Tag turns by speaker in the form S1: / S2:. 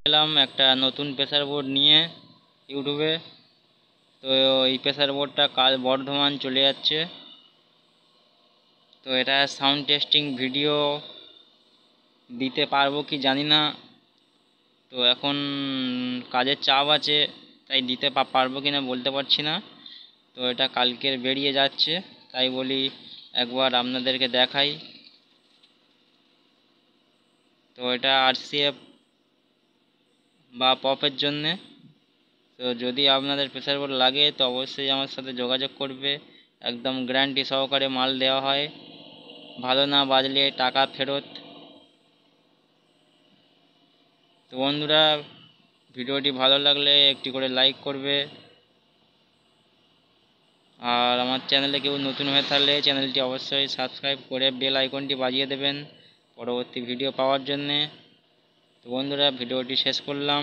S1: এলাম একটা নতুন প্রেসার বোর্ড নিয়ে ইউটিউবে। তো এই প্রেসার বোর্ডটা কাল বর্ধমান চলে যাচ্ছে। তো এটা সাউন্ড টেস্টিং ভিডিও দিতে পারবো কি জানি না। তো এখন কাজের চাপ আছে, তাই দিতে পারবো কি না বলতে পারছি না। তো এটা কালকের বেরিয়ে যাচ্ছে, তাই বলি একবার আপনাদেরকে দেখাই। তো এটা আরসিএফ বা পপের জন্যে। তো যদি আপনাদের প্রেসার বোর্ড লাগে তো অবশ্যই আমার সাথে যোগাযোগ করবে। একদম গ্যারান্টি সহকারে মাল দেওয়া হয়, ভালো না বাজলে টাকা ফেরত। তো বন্ধুরা, ভিডিওটি ভালো লাগলে একটি করে লাইক করবে, আর আমার চ্যানেলে কেউ নতুন হয়ে থাকলে চ্যানেলটি অবশ্যই সাবস্ক্রাইব করে বেল আইকনটি বাজিয়ে দেবেন পরবর্তী ভিডিও পাওয়ার জন্যে। তো বন্ধুরা, ভিডিওটি শেষ করলাম।